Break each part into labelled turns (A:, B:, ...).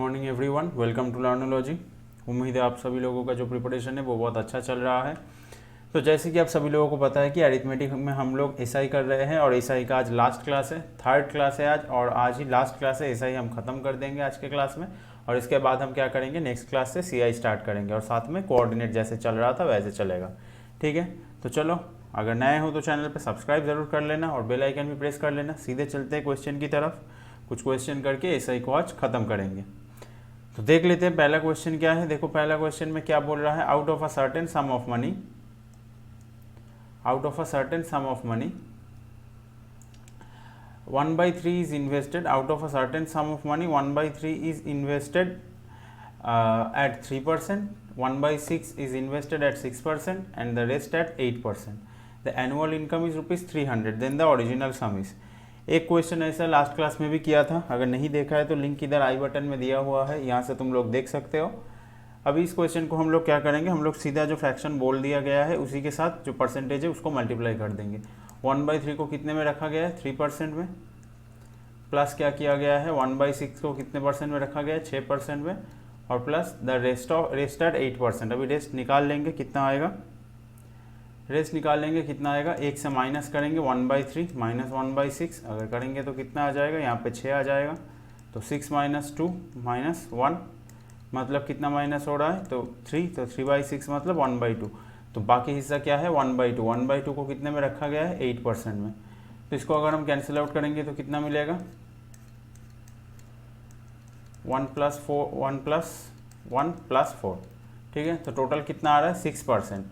A: Morning everyone, welcome to Learnology. उम्मीद है आप सभी लोगों का जो प्रिपरेशन है वो बहुत अच्छा चल रहा है। तो जैसे कि आप सभी लोगों को पता है कि अरिथमेटिक में हम लोग एसआई कर रहे हैं और एसआई का आज लास्ट क्लास है, थर्ड क्लास है आज, और आज ही लास्ट क्लास है। एसआई हम खत्म कर देंगे आज के क्लास में, और इसके बाद हम क्या करेंगे, नेक्स्ट क्लास से सीआई स्टार्ट करेंगे और साथ में कोऑर्डिनेट जैसे चल रहा था वैसे चलेगा। ठीक है, तो चलो, अगर नए हो तो चैनल पर सब्सक्राइब जरूर कर लेना और बेल आइकन भी प्रेस कर लेना। सीधे चलते हैं क्वेश्चन की तरफ। कुछ क्वेश्चन करके एसआई को आज खत्म करेंगे। तो देख लेते हैं पहला क्वेश्चन क्या है। देखो पहला क्वेश्चन में क्या बोल रहा है, out of a certain some of money, out of a certain some of money 1/3 is invested, out of a certain sum of money 1/3 is invested at 3%, 1/6 is invested at 6% and the rest at 8%. The annual income is ₹300, then the original sum is। एक question ऐसा last class में भी किया था, अगर नहीं देखा है तो लिंक इधर आई बटन में दिया हुआ है, यहाँ से तुम लोग देख सकते हो। अभी इस क्वेश्चन को हम लोग क्या करेंगे, हम लोग सीधा जो फ्रैक्शन बोल दिया गया है उसी के साथ जो परसेंटेज है उसको मल्टीप्लाई कर देंगे। 1/3 को कितने में रखा गया है, 3% में, प्लस क्या किया गया है 1/6 को कितने परसेंट में रखा गया है, 6% में, और प्लस द रेस्ट एट 8%। अभी रेस्ट निकाल लेंगे, कितना आएगा, रेस्ट निकाल लेंगे कितना आएगा, 1 से माइनस करेंगे 1/3 माइनस 1/6, अगर करेंगे तो कितना आ जाएगा, यहाँ पे 6 आ जाएगा। तो 6 - 2 - 1 मतलब कितना माइनस हो रहा है, तो 3, तो 3/6 मतलब 1/2। तो बाकी हिस्सा क्या है 1/2, 1/2 को कितने में रखा गया है 8% में। तो इसको अगर हम कैंसिल आउट करेंगे तो कितना मिलेगा, 1 + 4, ठीक है। तो टोटल कितना आ रहा है 6%।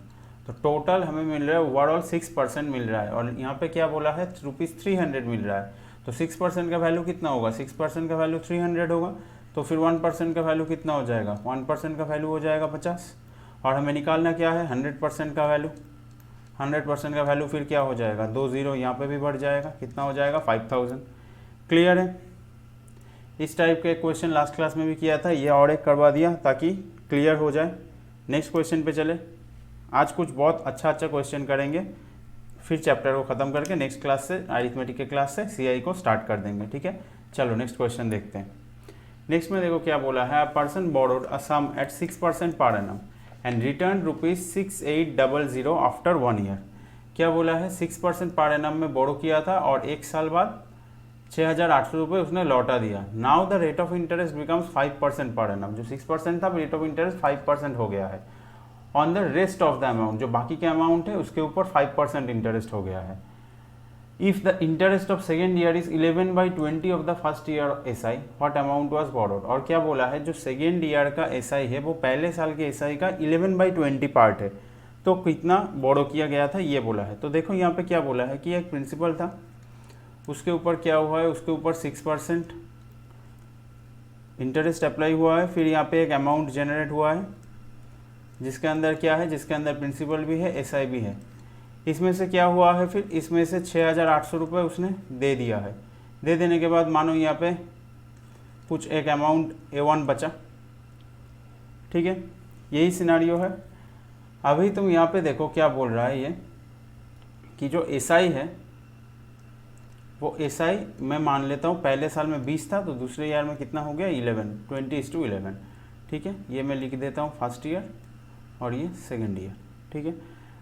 A: तो टोटल हमें मिल रहा है ओवरऑल 6% मिल रहा है, और यहाँ पे क्या बोला है ₹300 मिल रहा है। तो 6% का वैल्यू कितना होगा, 6% का वैल्यू 300 होगा। तो फिर 1% का वैल्यू कितना हो जाएगा, 1% का वैल्यू हो जाएगा 50। और हमें निकालना क्या है 100% का वैल्यू। 100% का वैल्यू फिर क्या हो जाएगा, 2 0 यहाँ पे भी बढ़ जाएगा, कितना हो जाएगा 5000। क्लियर है। इस टाइप के क्वेश्चन लास्ट क्लास में भी किया था, ये और एक करवा दिया ताकि क्लियर हो जाए। नेक्स्ट क्वेश्चन पे चले। आज कुछ बहुत अच्छा क्वेश्चन करेंगे, फिर चैप्टर को ख़त्म करके नेक्स्ट क्लास से, अरिथमेटिक के क्लास से सीआई को स्टार्ट कर देंगे। ठीक है, चलो नेक्स्ट क्वेश्चन देखते हैं। नेक्स्ट में देखो क्या बोला है, a person borrowed a sum at 6% per annum and return ₹6800 after 1 year. क्या बोला है, 6% पर एनम में बोरो किया था और 1 साल बाद 6800 रुपये उसने लौटा दिया। Now the rate of interest becomes 5% per annum. जो 6% था रेट ऑफ इंटरेस्ट 5% हो गया है। On the rest of the amount, जो बाकी के अमाउंट है उसके ऊपर 5% इंटरेस्ट हो गया है। If the interest of second year is 11/20 of the first year SI, what amount was borrowed. और क्या बोला है, जो सेकेंड ईयर का एसआई है वो पहले साल के एसआई का 11/20 पार्ट है, तो कितना बोरो किया गया था ये बोला है। तो देखो यहाँ पे क्या बोला है कि एक प्रिंसिपल था, उसके ऊपर क्या हुआ है, उसके ऊपर 6% इंटरेस्ट अप्लाई हुआ है। फिर यहाँ पे एक अमाउंट जनरेट हुआ है जिसके अंदर क्या है, जिसके अंदर प्रिंसिपल भी है एसआई भी है। इसमें से क्या हुआ है, फिर इसमें से 6800 रुपये उसने दे दिया है। दे देने के बाद मानो यहाँ पे कुछ एक अमाउंट A1 बचा। ठीक है, यही सिनारियो है। अभी तुम यहाँ पे देखो क्या बोल रहा है ये, कि जो एसआई है वो एसआई मैं मान लेता हूँ पहले साल में 20 था, तो दूसरे ईयर में कितना हो गया 11, 20:11। ठीक है, ये मैं लिख देता हूँ फर्स्ट ईयर और ये सेकेंड ईयर। ठीक है,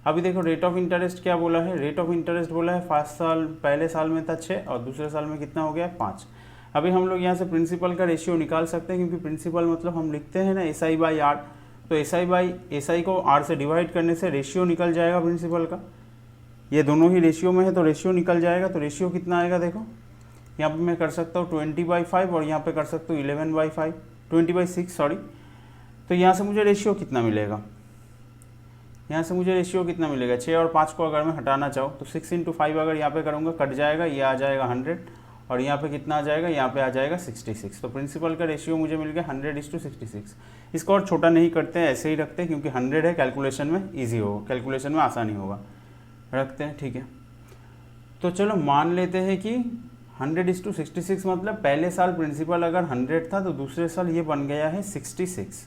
A: अभी देखो रेट ऑफ इंटरेस्ट क्या बोला है, रेट ऑफ इंटरेस्ट बोला है फर्स्ट साल पहले साल में था 6 और दूसरे साल में कितना हो गया 5। अभी हम लोग यहाँ से प्रिंसिपल का रेशियो निकाल सकते हैं, क्योंकि प्रिंसिपल मतलब हम लिखते हैं ना SI/R। तो SI को R से डिवाइड करने से रेशियो निकल जाएगा प्रिंसिपल का। ये दोनों ही रेशियो में है तो रेशियो निकल जाएगा। तो रेशियो कितना आएगा, देखो यहाँ पे मैं कर सकता हूँ 20/5 और यहाँ पे कर सकता हूँ 11/5, 20/6 सॉरी। तो यहाँ से मुझे रेशियो कितना मिलेगा, यहाँ से मुझे रेशियो कितना मिलेगा, 6 और 5 को अगर मैं हटाना चाहूँ तो 6 × 5 अगर यहाँ पे करूँगा कट जाएगा, ये आ जाएगा 100 और यहाँ पे कितना आ जाएगा, यहाँ पे आ जाएगा 66। तो प्रिंसिपल का रेशियो मुझे मिल गया 100:66। इसको और छोटा नहीं करते हैं, ऐसे ही रखते हैं, क्योंकि 100 है, कैलकुलेशन में ईजी होगा, कैलकुलेशन में आसानी होगा, रखते हैं। ठीक है, तो चलो मान लेते हैं कि 100:66 मतलब पहले साल प्रिंसिपल अगर 100 था तो दूसरे साल ये बन गया है 66।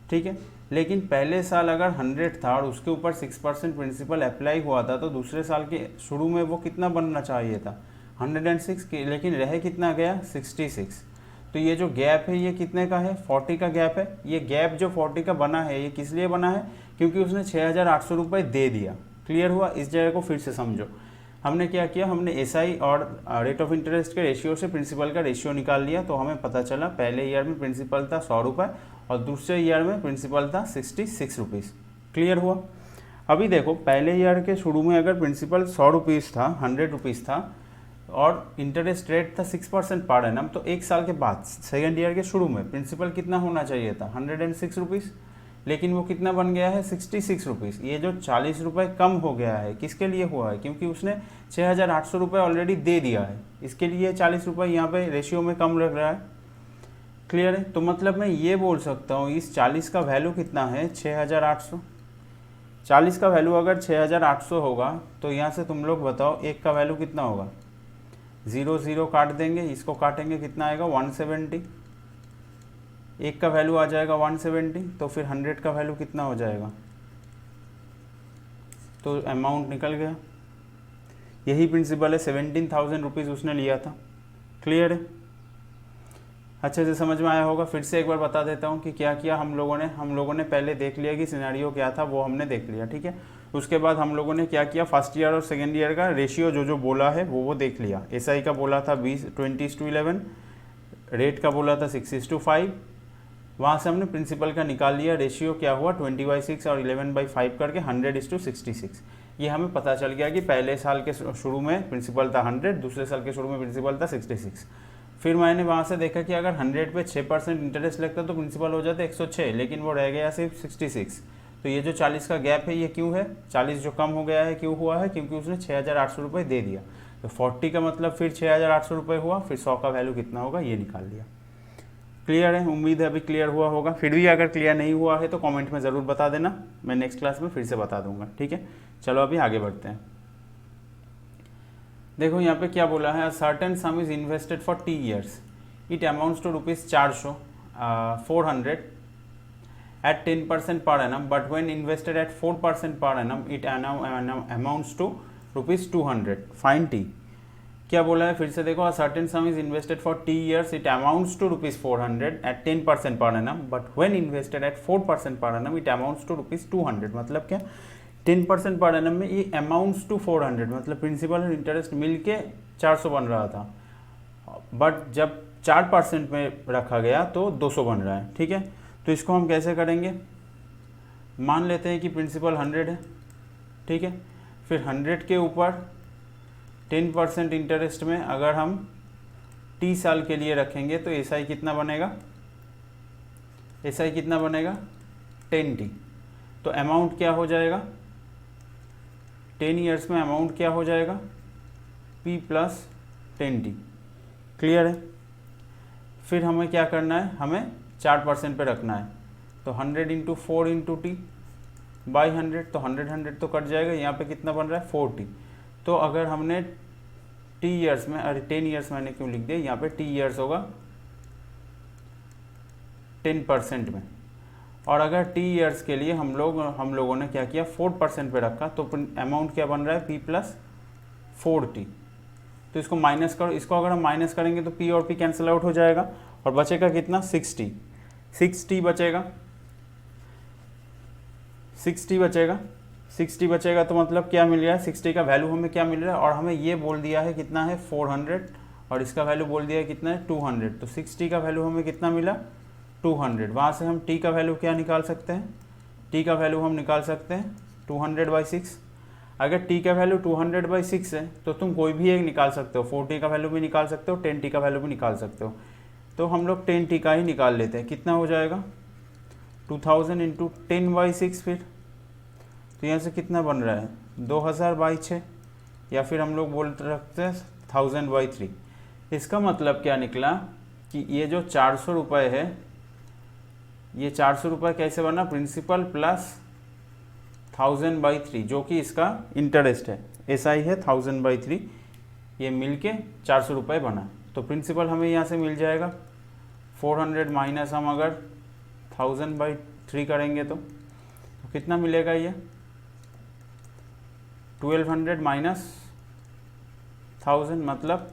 A: ठीक है, लेकिन पहले साल अगर 100 था और उसके ऊपर 6% प्रिंसिपल अप्लाई हुआ था, तो दूसरे साल के शुरू में वो कितना बनना चाहिए था 106 की, लेकिन रह कितना गया 66। तो ये जो गैप है ये कितने का है, 40 का गैप है। ये गैप जो 40 का बना है ये किस लिए बना है, क्योंकि उसने 6,800 रुपये दे दिया। क्लियर हुआ? इस जगह को फिर से समझो। हमने क्या किया, हमने एसआई और रेट ऑफ इंटरेस्ट के रेशियो से प्रिंसिपल का रेशियो निकाल लिया। तो हमें पता चला पहले ईयर में प्रिंसिपल था 100 रुपये और दूसरे ईयर में प्रिंसिपल था 66 रुपीज़। क्लियर हुआ? अभी देखो, पहले ईयर के शुरू में अगर प्रिंसिपल 100 रुपीज़ था, 100 रुपीज़ था और इंटरेस्ट रेट था 6% पर एनम, तो एक साल के बाद सेकेंड ईयर के शुरू में प्रिंसिपल कितना होना चाहिए था, 106 रुपीज़। लेकिन वो कितना बन गया है, 66 रुपीज़। ये जो 40 रुपये कम हो गया है किसके लिए हुआ है, क्योंकि उसने 6,800 रुपये ऑलरेडी दे दिया है, इसके लिए 40 रुपये यहाँ पे रेशियो में कम लग रहा है। क्लियर है? तो मतलब मैं ये बोल सकता हूँ इस 40 का वैल्यू कितना है, 6,800। 40 का वैल्यू अगर 6,800 होगा तो यहाँ से तुम लोग बताओ एक का वैल्यू कितना होगा। 0 0 काट देंगे, इसको काटेंगे, कितना आएगा, 170। एक का वैल्यू आ जाएगा 170, तो फिर 100 का वैल्यू कितना हो जाएगा, तो अमाउंट निकल गया। यही प्रिंसिपल है, 17,000 रुपीज़ उसने लिया था। क्लियर है? अच्छे से समझ में आया होगा। फिर से एक बार बता देता हूँ कि क्या किया हम लोगों ने पहले देख लिया कि सिनेरियो क्या था, वो हमने देख लिया। ठीक है, उसके बाद हम लोगों ने क्या किया, फर्स्ट ईयर और सेकेंड ईयर का रेशियो जो बोला है वो देख लिया। एसआई का बोला था 20:11, रेट का बोला था 6:5। वहाँ से हमने प्रिंसिपल का निकाल लिया, रेशियो क्या हुआ 20/6 और 11/5 करके 100:66। ये हमें पता चल गया कि पहले साल के शुरू में प्रिंसिपल था 100, दूसरे साल के शुरू में प्रिंसिपल था 66। फिर मैंने वहाँ से देखा कि अगर 100 पे 6% इंटरेस्ट लगता तो प्रिंसिपल हो जाता 106, लेकिन वो रह गया सिर्फ 66। तो ये जो 40 का गैप है ये क्यों है, 40 जो कम हो गया है क्यों हुआ है, क्योंकि उसने 6,800 रुपये दे दिया। तो 40 का मतलब फिर 6,800 रुपये हुआ, फिर 100 का वैल्यू कितना होगा ये निकाल लिया। क्लियर है? उम्मीद है अभी क्लियर हुआ होगा। फिर भी अगर क्लियर नहीं हुआ है तो कमेंट में ज़रूर बता देना, मैं नेक्स्ट क्लास में फिर से बता दूंगा। ठीक है, चलो अभी आगे बढ़ते हैं। देखो यहाँ पे क्या बोला है, certain sum is invested for T years, it amounts to ₹400 at 10% per annum, but when invested at 4% per annum it amounts to ₹200. Find T। क्या बोला है फिर से देखो, certain sum is invested for T years, it amounts to ₹400 at 10% per annum, but when invested at 4% per annum it amounts to ₹200। मतलब क्या, 10% पर annum में ये अमाउंट्स टू 400, मतलब प्रिंसिपल और इंटरेस्ट मिल के 400 बन रहा था, बट जब 4% में रखा गया तो 200 बन रहा है। ठीक है, तो इसको हम कैसे करेंगे, मान लेते हैं कि प्रिंसिपल 100 है। ठीक है, फिर 100 के ऊपर 10% इंटरेस्ट में अगर हम टी साल के लिए रखेंगे तो एसआई कितना बनेगा, एसआई कितना बनेगा 10T। तो अमाउंट क्या हो जाएगा, 10 ईयर्स में अमाउंट क्या हो जाएगा, P + 10T। क्लियर है? फिर हमें क्या करना है, हमें 4% पे रखना है। तो 100 × 4 × T बाई 100, तो 100 तो कट जाएगा, यहाँ पे कितना बन रहा है 4T। तो अगर हमने टी ईयर्स में, अरे 10 ईयर्स मैंने क्यों लिख दिया, यहाँ पे टी ईयर्स होगा 10% में, और अगर टी ईयर्स के लिए हम लोगों ने क्या किया 4% पे रखा, तो अमाउंट क्या बन रहा है P + 4T। तो इसको माइनस करो, इसको अगर हम माइनस करेंगे तो P और P कैंसिल आउट हो जाएगा और बचेगा कितना 6T। 6T बचेगा, 6T बचेगा, 6T बचेगा। तो मतलब क्या मिल रहा है, 6T का वैल्यू हमें क्या मिल रहा है, और हमें ये बोल दिया है कितना है 400, और इसका वैल्यू बोल दिया है कितना है 200। तो 6T का वैल्यू हमें कितना मिला 200। वहाँ से हम T का वैल्यू क्या निकाल सकते हैं, T का वैल्यू हम निकाल सकते हैं 200/6। अगर T का वैल्यू 200/6 है तो तुम कोई भी एक निकाल सकते हो, 4T का वैल्यू भी निकाल सकते हो, 10T का वैल्यू भी निकाल सकते हो। तो हम लोग 10T का ही निकाल लेते हैं, कितना हो जाएगा 2000 × 10/6। फिर तो यहाँ से कितना बन रहा है 2000/6, या फिर हम लोग बोल रखते हैं 1000/3। इसका मतलब क्या निकला कि ये जो 400 रुपये है, ये 400 रुपये कैसे बना, प्रिंसिपल + 1000/3 जो कि इसका इंटरेस्ट है, एसआई है 1000/3, ये मिल के 400 रुपये बना। तो प्रिंसिपल हमें यहाँ से मिल जाएगा 400 माइनस हम अगर 1000/3 करेंगे तो कितना मिलेगा, ये 1200 - 1000 मतलब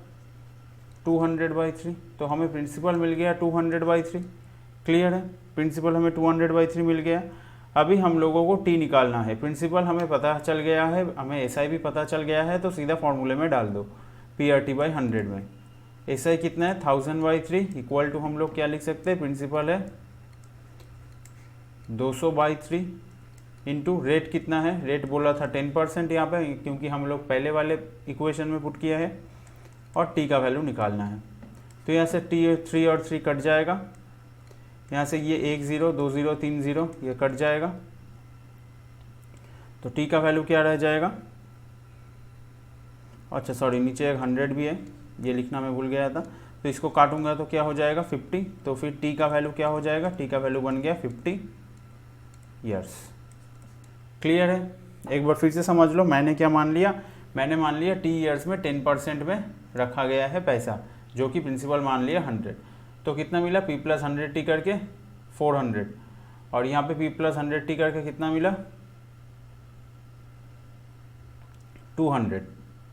A: 200/3, तो हमें प्रिंसिपल मिल गया 200/3। क्लियर है, प्रिंसिपल हमें 200/3 मिल गया। अभी हम लोगों को टी निकालना है। प्रिंसिपल हमें पता चल गया है, हमें एसआई भी पता चल गया है, तो सीधा फॉर्मूले में डाल दो PRT/100 में। एसआई कितना है 1000/3 इक्वल टू हम लोग क्या लिख सकते हैं, प्रिंसिपल है 200/3 इंटू रेट कितना है, रेट बोला था 10% यहाँ पे, क्योंकि हम लोग पहले वाले इक्वेशन में पुट किया है, और टी का वैल्यू निकालना है। तो यहाँ से टी 3 और 3 कट जाएगा, यहाँ से ये 1 0 2 0 3 0 ये कट जाएगा, तो टी का वैल्यू क्या रह जाएगा, अच्छा सॉरी नीचे एक 100 भी है, ये लिखना मैं भूल गया था, तो इसको काटूंगा तो क्या हो जाएगा 50, तो फिर टी का वैल्यू क्या हो जाएगा, टी का वैल्यू बन गया 50 ईयर्स। क्लियर है, एक बार फिर से समझ लो, मैंने क्या मान लिया, मैंने मान लिया टी ईयर्स में 10% में रखा गया है पैसा, जो कि प्रिंसिपल मान लिया 100, तो कितना मिला P+100T करके 400, और यहाँ पे P+100T करके कितना मिला 200,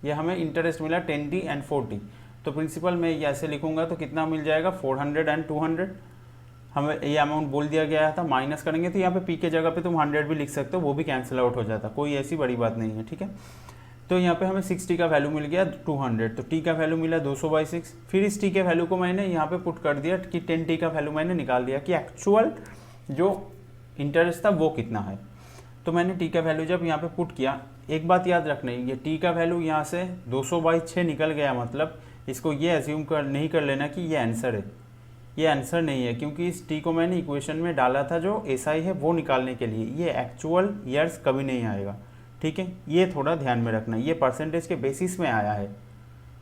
A: ये हमें इंटरेस्ट मिला 10T एंड 4T। तो प्रिंसिपल में ऐसे लिखूंगा तो कितना मिल जाएगा 400 एंड 200, हमें ये अमाउंट बोल दिया गया था, माइनस करेंगे तो यहाँ पे P के जगह पे तुम 100 भी लिख सकते हो, वो भी कैंसिल आउट हो जाता, कोई ऐसी बड़ी बात नहीं है, ठीक है। तो यहाँ पे हमें 60 का वैल्यू मिल गया 200, तो T का वैल्यू मिला 200/6। फिर इस T के वैल्यू को मैंने यहाँ पे पुट कर दिया कि 10T का वैल्यू मैंने निकाल दिया कि एक्चुअल जो इंटरेस्ट था वो कितना है। तो मैंने T का वैल्यू जब यहाँ पे पुट किया, एक बात याद रखना, ये T का वैल्यू यहाँ से 200/6 निकल गया, मतलब इसको ये एज्यूम नहीं कर लेना कि ये आंसर है, ये आंसर नहीं है, क्योंकि इस T को मैंने इक्वेशन में डाला था जो SI है वो निकालने के लिए, ये एक्चुअल ईयर्स कभी नहीं आएगा, ठीक है। ये थोड़ा ध्यान में रखना, ये परसेंटेज के बेसिस में आया है,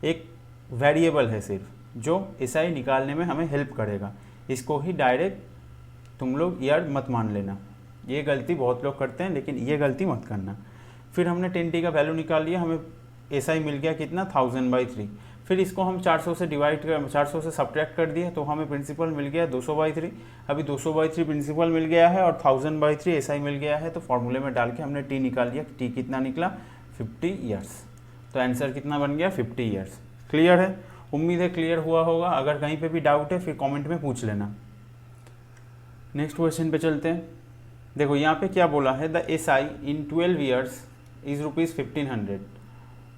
A: एक वेरिएबल है सिर्फ, जो SI निकालने में हमें हेल्प करेगा, इसको ही डायरेक्ट तुम लोग ईयर मत मान लेना, ये गलती बहुत लोग करते हैं, लेकिन ये गलती मत करना। फिर हमने 10T का वैल्यू निकाल लिया, हमें SI मिल गया कितना 1000/3, फिर इसको हम 400 से डिवाइड कर 400 से सब्ट्रैक्ट कर दिए, तो हमें प्रिंसिपल मिल गया 200/3। अभी 200/3 प्रिंसिपल मिल गया है और 1000/3 SI मिल गया है, तो फॉर्मूले में डाल के हमने T निकाल लिया, T कितना निकला 50 ईयर्स, तो आंसर कितना बन गया 50 ईयर्स। क्लियर है, उम्मीद है क्लियर हुआ होगा, अगर कहीं पे भी डाउट है फिर कमेंट में पूछ लेना। नेक्स्ट क्वेश्चन पे चलते हैं। देखो यहाँ पे क्या बोला है, the SI in 12 years is ₹1500।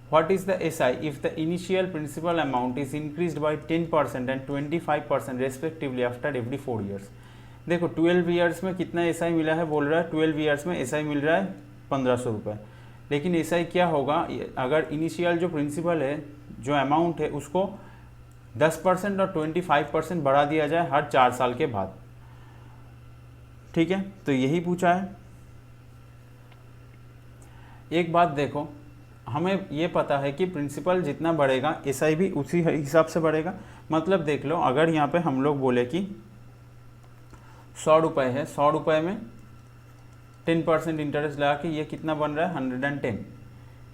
A: What is the SI if the initial principal amount is increased by 10% and 25% respectively after every 4 years? देखो 12 ईयर्स में कितना SI मिला है, बोल रहा है 12 ईयर्स में SI मिल रहा है 1500 रुपये, लेकिन SI क्या होगा अगर इनिशियल जो प्रिंसिपल है, जो अमाउंट है, उसको 10% और 25% बढ़ा दिया जाए हर 4 साल के बाद, ठीक है। तो यही पूछा है। एक बात देखो, हमें ये पता है कि प्रिंसिपल जितना बढ़ेगा SI भी उसी हिसाब से बढ़ेगा, मतलब देख लो, अगर यहाँ पे हम लोग बोले कि 100 रुपये है, 100 रुपये में 10% इंटरेस्ट लगा के ये कितना बन रहा है 110,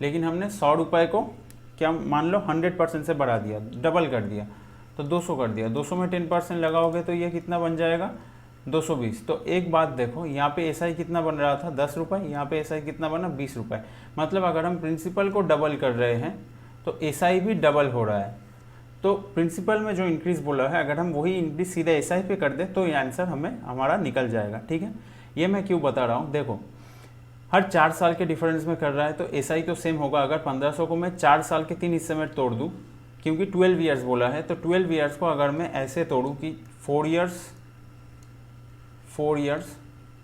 A: लेकिन हमने 100 रुपये को क्या मान लो 100% से बढ़ा दिया, डबल कर दिया, तो 200 कर दिया, 200 में 10% लगाओगे तो ये कितना बन जाएगा 220। तो एक बात देखो, यहाँ पे SI कितना बन रहा था 10 रुपये, यहाँ पे SI कितना बना 20 रुपये, मतलब अगर हम प्रिंसिपल को डबल कर रहे हैं तो SI भी डबल हो रहा है। तो प्रिंसिपल में जो इंक्रीज बोला है, अगर हम वही इंक्रीज सीधा SI पे कर दें तो ये आंसर हमारा निकल जाएगा, ठीक है। ये मैं क्यों बता रहा हूँ, देखो हर 4 साल के डिफरेंस में कर रहा है, तो SI तो सेम होगा। अगर 1500 को मैं 4 साल के 3 हिस्से में तोड़ दूँ, क्योंकि 12 ईयर्स बोला है, तो 12 ईयर्स को अगर मैं ऐसे तोड़ूँ कि 4 ईयर्स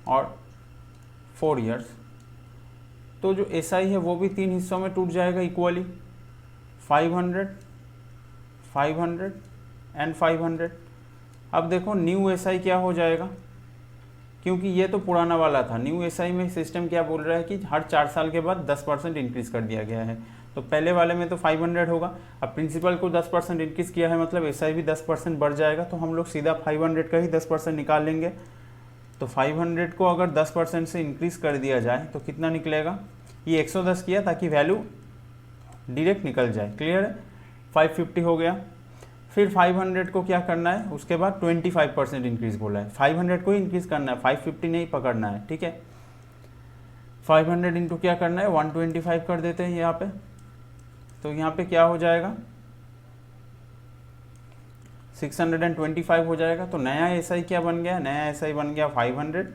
A: और 4 ईयर्स, तो जो SI है वो भी 3 हिस्सों में टूट जाएगा इक्वली, 500, 500 एंड 500। अब देखो न्यू SI क्या हो जाएगा, क्योंकि ये तो पुराना वाला था, न्यू SI में सिस्टम क्या बोल रहा है कि हर 4 साल के बाद 10% इंक्रीज़ कर दिया गया है, तो पहले वाले में तो 500 होगा, अब प्रिंसिपल को 10% इंक्रीज़ किया है, मतलब SI भी 10% बढ़ जाएगा, तो हम लोग सीधा 500 का ही 10% निकाल लेंगे। तो 500 को अगर 10% से इंक्रीज़ कर दिया जाए तो कितना निकलेगा, ये 110 किया ताकि वैल्यू डायरेक्ट निकल जाए, क्लियर है, 550 हो गया। फिर 500 को क्या करना है, उसके बाद 25% इंक्रीज़ बोला है, 500 को इंक्रीज़ करना है, 550 नहीं पकड़ना है, ठीक है। 500 इंटू क्या करना है 125 कर देते हैं यहाँ पे, तो यहाँ पे क्या हो जाएगा 625 हो जाएगा। तो नया एसआई क्या बन गया, नया एसआई बन गया 500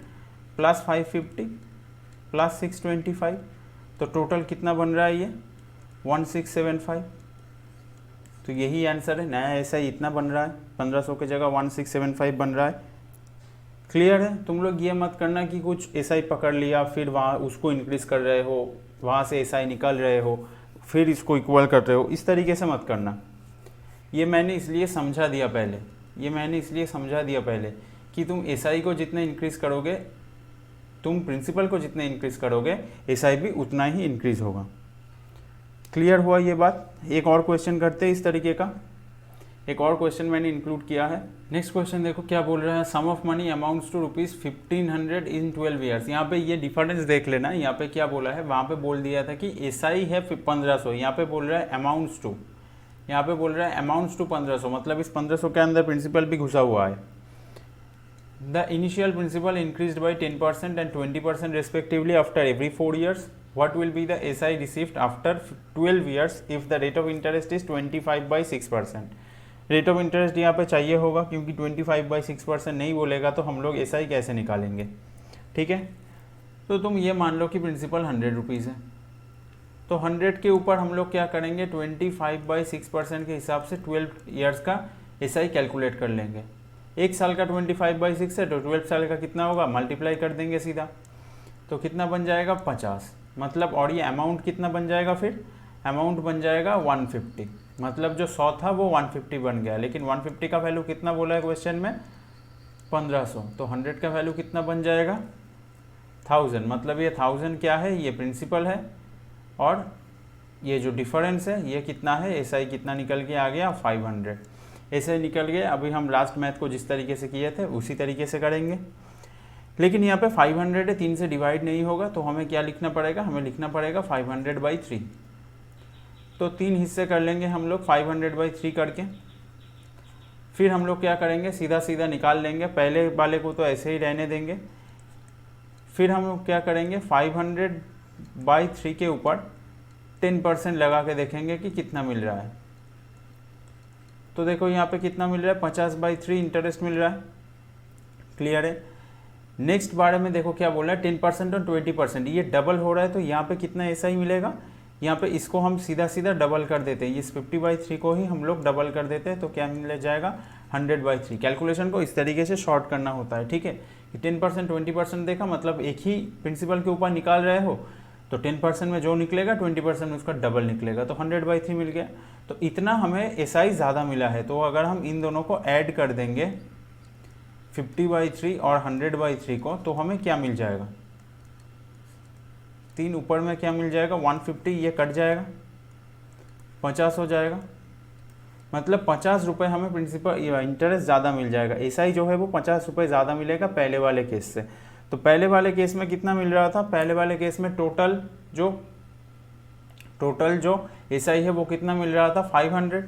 A: प्लस 550 प्लस 625। तो टोटल कितना बन रहा है ये 1675। तो यही आंसर है, नया एसआई इतना बन रहा है, 1500 की जगह 1675 बन रहा है। क्लियर है। तुम लोग ये मत करना कि कुछ एसआई पकड़ लिया फिर वहाँ उसको इंक्रीज़ कर रहे हो, वहाँ से एसआई निकल रहे हो फिर इसको इक्वल कर रहे हो, इस तरीके से मत करना। ये मैंने इसलिए समझा दिया पहले, कि तुम एसआई को जितना इंक्रीज़ करोगे, तुम प्रिंसिपल को जितना इंक्रीज़ करोगे, एसआई भी उतना ही इंक्रीज़ होगा। क्लियर हुआ ये बात। एक और क्वेश्चन करते हैं इस तरीके का, एक और क्वेश्चन मैंने इंक्लूड किया है। नेक्स्ट क्वेश्चन देखो क्या बोल रहा है, sum of money amounts to ₹1500 in 12 years. यहाँ पे ये डिफरेंस देख लेना, यहाँ पे क्या बोला है, वहाँ पे बोल दिया था कि एसआई है 1500, यहाँ पे बोल रहा है अमाउंट्स टू, यहाँ पे बोल रहा है अमाउंट्स टू 1500, मतलब इस 1500 के अंदर प्रिंसिपल भी घुसा हुआ है। The initial principal increased by 10% and 20% respectively after every 4 years. What will be the SI received after 12 years if the rate of interest is 25/6%? Rate of interest यहाँ पे चाहिए होगा, क्योंकि 25/6% नहीं बोलेगा तो हम लोग एसआई कैसे निकालेंगे। ठीक है, तो तुम ये मान लो कि प्रिंसिपल 100 रुपीज़ है, तो 100 के ऊपर हम लोग क्या करेंगे, 25/6% के हिसाब से 12 ईयर्स का एसआई कैलकुलेट कर लेंगे। एक साल का 25/6 है तो 12 साल का कितना होगा, मल्टीप्लाई कर देंगे सीधा, तो कितना बन जाएगा 50। मतलब और ये अमाउंट कितना बन जाएगा, फिर अमाउंट बन जाएगा 150। मतलब जो 100 था वो 150 बन गया, लेकिन 150 का वैल्यू कितना बोला है क्वेश्चन में, 1500। तो 100 का वैल्यू कितना बन जाएगा 1000। मतलब ये 1000 क्या है, ये प्रिंसिपल है, और ये जो डिफरेंस है ये कितना है, एसआई कितना निकल के आ गया 500। एसआई निकल गया। अभी हम लास्ट मैथ को जिस तरीके से किए थे उसी तरीके से करेंगे, लेकिन यहाँ पे 500 है, 3 से डिवाइड नहीं होगा, तो हमें क्या लिखना पड़ेगा, हमें लिखना पड़ेगा 500/3। तो 3 हिस्से कर लेंगे हम लोग 500/3 करके। फिर हम लोग क्या करेंगे, सीधा सीधा निकाल लेंगे, पहले वाले को तो ऐसे ही रहने देंगे। फिर हम लोग क्या करेंगे, 500/3 के ऊपर 10% लगा के देखेंगे कि कितना मिल रहा है। तो देखो यहाँ पे कितना मिल रहा है, 50/3 इंटरेस्ट मिल रहा है। क्लियर है। नेक्स्ट बारे में देखो क्या बोल रहा है, 10% और 20%, ये डबल हो रहा है, तो यहाँ पे कितना एसआई मिलेगा, यहाँ पे इसको हम सीधा सीधा डबल कर देते हैं, इस 50/3 को ही हम लोग डबल कर देते हैं, तो क्या मिल जाएगा 100/3। कैलकुलेशन को इस तरीके से शॉर्ट करना होता है। ठीक है, कि 10% 20% देखा, मतलब एक ही प्रिंसिपल के ऊपर निकाल रहे हो, तो 10% में जो निकलेगा 20% में उसका डबल निकलेगा, तो 100/3 मिल गया। तो इतना हमें एसआई ज़्यादा मिला है, तो अगर हम इन दोनों को ऐड कर देंगे 50/3 और 100/3 को, तो हमें क्या मिल जाएगा, 3 ऊपर में क्या मिल जाएगा 150, ये कट जाएगा 50 हो जाएगा। मतलब 50 रुपये हमें प्रिंसिपल इंटरेस्ट ज़्यादा मिल जाएगा। एसआई जो है वो 50 रुपये ज़्यादा मिलेगा पहले वाले केस से। तो पहले वाले केस में कितना मिल रहा था, पहले वाले केस में टोटल जो एसआई है वो कितना मिल रहा था 500,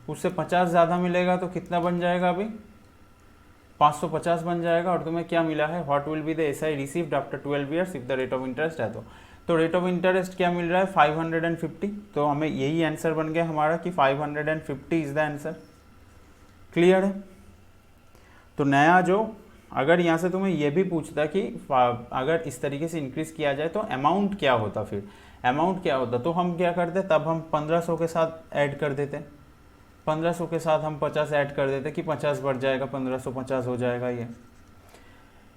A: उससे 50 ज़्यादा मिलेगा तो कितना बन जाएगा, अभी 550 बन जाएगा। और तुम्हें क्या मिला है, what will be the SI received after 12 years if the rate of interest है। तो रेट ऑफ इंटरेस्ट क्या मिल रहा है 550। तो हमें यही आंसर बन गया हमारा कि 550 इज द आंसर। क्लियर है। तो नया जो, अगर यहाँ से तुम्हें यह भी पूछता कि अगर इस तरीके से इंक्रीज किया जाए तो अमाउंट क्या होता, फिर अमाउंट क्या होता, तो हम क्या करते, तब हम 1500 के साथ ऐड कर देते, 1500 के साथ हम 50 ऐड कर देते कि 50 बढ़ जाएगा, 1550 हो जाएगा ये।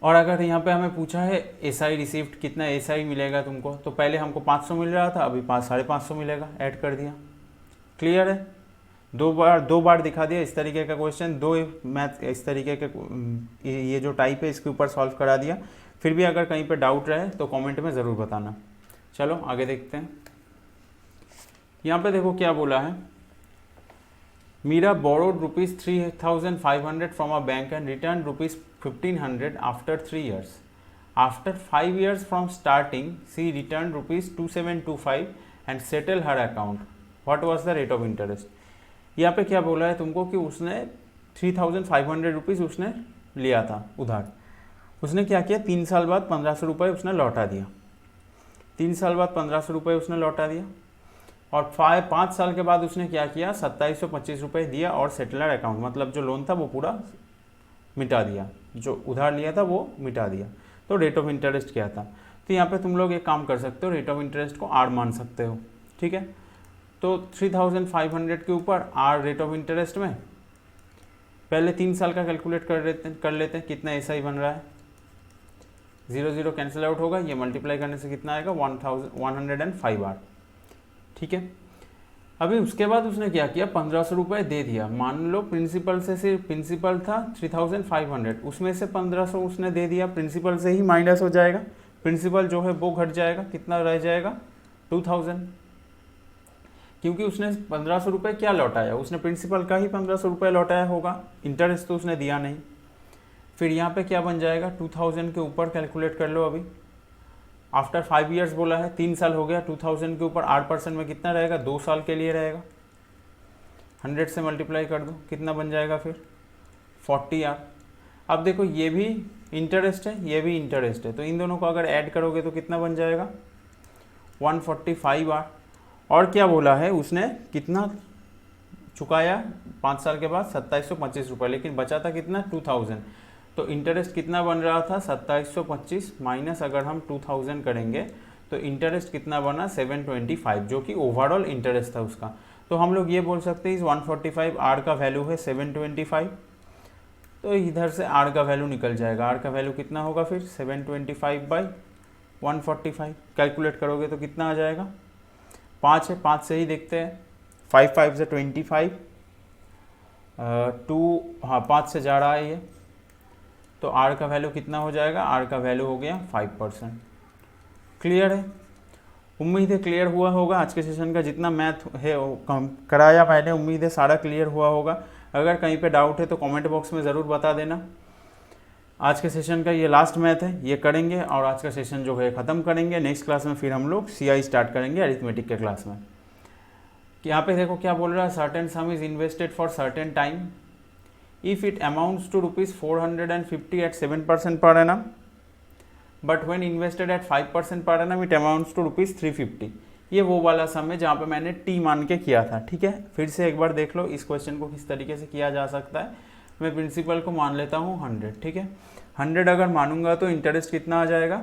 A: और अगर यहाँ पे हमें पूछा है एसआई रिसीव्ड कितना एसआई मिलेगा तुमको, तो पहले हमको 500 मिल रहा था, अभी 550 मिलेगा, ऐड कर दिया। क्लियर है। दो बार दिखा दिया इस तरीके का क्वेश्चन, 2 मैथ इस तरीके के ये जो टाइप है इसके ऊपर सॉल्व करा दिया। फिर भी अगर कहीं पे डाउट रहे तो कमेंट में ज़रूर बताना। चलो आगे देखते हैं। यहाँ पे देखो क्या बोला है, Meera borrowed ₹3,500 from a bank and returned ₹1,500 after 3 years. After 5 years from starting, she returned ₹2,725 and settled her account. What was the rate of interest? यहाँ पे क्या बोला है तुमको कि उसने 3,500 रुपीज़ उसने लिया था उधार। उसने क्या किया, 3 साल बाद 1500 रुपये उसने लौटा दिया। 3 साल बाद 1500 रुपये उसने लौटा दिया। और 5 साल के बाद उसने क्या किया, 2725 रुपये दिया और सेटलर अकाउंट, मतलब जो लोन था वो पूरा मिटा दिया, जो उधार लिया था वो मिटा दिया। तो रेट ऑफ इंटरेस्ट क्या था। तो यहाँ पे तुम लोग एक काम कर सकते हो, रेट ऑफ इंटरेस्ट को आर मान सकते हो, ठीक है। तो 3500 के ऊपर आर रेट ऑफ इंटरेस्ट में पहले 3 साल का कैलकुलेट कर लेते हैं कितना एसआई बन रहा है। 0 0 कैंसिल आउट होगा, ये मल्टीप्लाई करने से कितना आएगा 1105 आर, ठीक है। अभी उसके बाद उसने क्या किया, 1500 रुपये दे दिया। मान लो प्रिंसिपल से सिर्फ प्रिंसिपल था 3500, उसमें से 1500 उसने दे दिया, प्रिंसिपल से ही माइनस हो जाएगा, प्रिंसिपल जो है वो घट जाएगा, कितना रह जाएगा 2000, क्योंकि उसने 1500 रुपये क्या लौटाया, उसने प्रिंसिपल का ही 1500 रुपये लौटाया होगा, इंटरेस्ट तो उसने दिया नहीं। फिर यहाँ पे क्या बन जाएगा, 2000 के ऊपर कैलकुलेट कर लो। अभी आफ्टर 5 ईयर्स बोला है, 3 साल हो गया, 2000 के ऊपर 8% में कितना रहेगा, 2 साल के लिए रहेगा। 100 से मल्टीप्लाई कर दो, कितना बन जाएगा फिर 40 आर। अब देखो ये भी इंटरेस्ट है, ये भी इंटरेस्ट है, तो इन दोनों को अगर ऐड करोगे तो कितना बन जाएगा 145 आर। और क्या बोला है उसने, कितना चुकाया 5 साल के बाद 2725 रुपये, लेकिन बचा था कितना 2000। तो इंटरेस्ट कितना बन रहा था 2725 माइनस अगर हम 2000 करेंगे तो इंटरेस्ट कितना बना 725, जो कि ओवरऑल इंटरेस्ट था उसका। तो हम लोग ये बोल सकते हैं इस 145 आर का वैल्यू है 725, तो इधर से आर का वैल्यू निकल जाएगा। आर का वैल्यू कितना होगा फिर 725/145, कैलकुलेट करोगे तो कितना आ जाएगा 5 है, 5 से ही देखते हैं, 5 5 से 25, 2 हाँ 5 से जा रहा है ये, तो आर का वैल्यू कितना हो जाएगा, आर का वैल्यू हो गया 5%। क्लियर है, उम्मीद है क्लियर हुआ होगा। आज के सेशन का जितना मैथ है कराया मैंने, उम्मीद है सारा क्लियर हुआ होगा। अगर कहीं पे डाउट है तो कमेंट बॉक्स में ज़रूर बता देना। आज के सेशन का ये लास्ट मैथ है, ये करेंगे और आज का सेशन जो है ख़त्म करेंगे। नेक्स्ट क्लास में फिर हम लोग CI स्टार्ट करेंगे अरिथमेटिक के क्लास में। यहाँ पे देखो क्या बोल रहा है, certain sum is invested for certain time if it amounts to rupees 450 at 7% per annum, but when invested at 5% per annum it amounts to rupees 350। ये वो वाला सम है जहाँ पे मैंने टी मान के किया था, ठीक है। फिर से एक बार देख लो इस क्वेश्चन को किस तरीके से किया जा सकता है। मैं प्रिंसिपल को मान लेता हूँ 100, ठीक है। 100 अगर मानूंगा तो इंटरेस्ट कितना आ जाएगा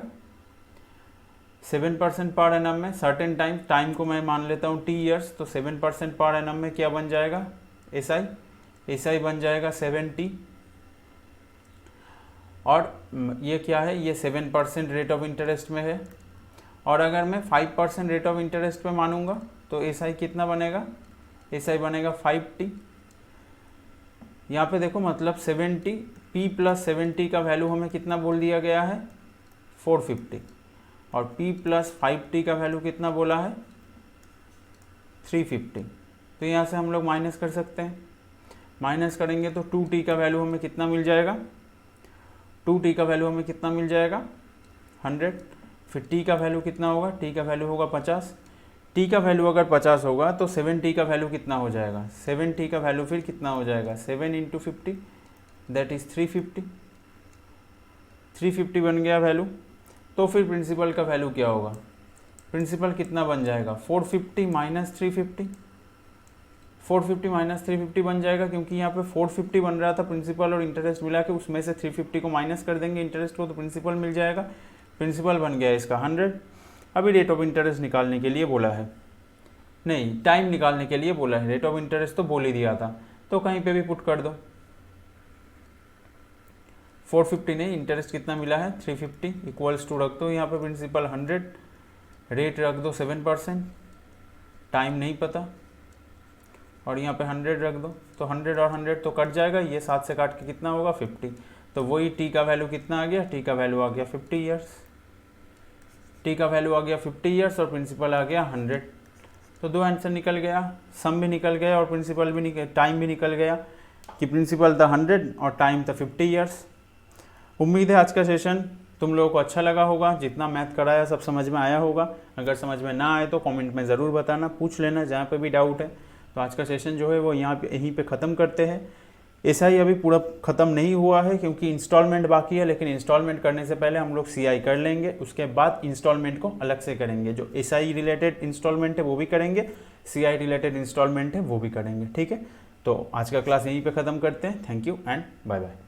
A: 7% पर एनम में, सर्टेन टाइम को मैं मान लेता हूँ टी ईयर्स, तो 7% पर एनम में क्या बन जाएगा एसआई बन जाएगा 70। और ये क्या है, ये 7% रेट ऑफ इंटरेस्ट में है। और अगर मैं 5% रेट ऑफ इंटरेस्ट में मानूंगा तो एसआई कितना बनेगा, एसआई बनेगा 5t। यहाँ पे देखो मतलब 70 p + 70 का वैल्यू हमें कितना बोल दिया गया है 450, और p + 5t का वैल्यू कितना बोला है 350। तो यहाँ से हम लोग माइनस कर सकते हैं, माइनस करेंगे तो 2t का वैल्यू हमें कितना मिल जाएगा, 2t का वैल्यू हमें कितना मिल जाएगा 100। फिर t का वैल्यू कितना होगा, t का वैल्यू होगा 50। t का वैल्यू अगर 50 होगा तो 7t का वैल्यू कितना हो जाएगा, 7t का वैल्यू फिर कितना हो जाएगा 7 × 50 दैट इज़ 350। 350 बन गया वैल्यू। तो फिर प्रिंसिपल का वैल्यू क्या होगा, प्रिंसिपल कितना बन जाएगा 450 - 350, 450 - 350 बन जाएगा, क्योंकि यहाँ पे 450 बन रहा था प्रिंसिपल और इंटरेस्ट मिला के, उसमें से 350 को माइनस कर देंगे इंटरेस्ट को, तो प्रिंसिपल मिल जाएगा। प्रिंसिपल बन गया इसका 100। अभी रेट ऑफ इंटरेस्ट निकालने के लिए बोला है, नहीं टाइम निकालने के लिए बोला है, रेट ऑफ इंटरेस्ट तो बोल ही दिया था, तो कहीं पे भी पुट कर दो। 450 नहीं, इंटरेस्ट कितना मिला है 350 इक्वल्स टू रख दो यहाँ पे प्रिंसिपल 100, रेट रख दो 7%, टाइम नहीं पता, और यहाँ पे 100 रख दो, तो 100 और 100 तो कट जाएगा, ये 7 से काट के कितना होगा 50। तो वही टी का वैल्यू कितना आ गया, टी का वैल्यू आ गया 50 ईयर्स, टी का वैल्यू आ गया 50 ईयर्स और प्रिंसिपल आ गया 100। तो 2 आंसर निकल गया, सम भी निकल गया और प्रिंसिपल भी टाइम भी निकल गया कि प्रिंसिपल था 100 और टाइम था 50 ईयर्स। उम्मीद है आज का सेशन तुम लोगों को अच्छा लगा होगा, जितना मैथ कराया सब समझ में आया होगा। अगर समझ में ना आए तो कमेंट में ज़रूर बताना, पूछ लेना जहाँ पे भी डाउट है। तो आज का सेशन जो है वो यहीं पे ख़त्म करते हैं। एसआई अभी पूरा ख़त्म नहीं हुआ है क्योंकि इंस्टॉलमेंट बाकी है, लेकिन इंस्टॉलमेंट करने से पहले हम लोग सीआई कर लेंगे, उसके बाद इंस्टॉलमेंट को अलग से करेंगे। जो एसआई रिलेटेड इंस्टॉलमेंट है वो भी करेंगे, सीआई रिलेटेड इंस्टॉलमेंट है वो भी करेंगे। ठीक है, तो आज का क्लास यहीं पे ख़त्म करते हैं। Thank you and bye bye.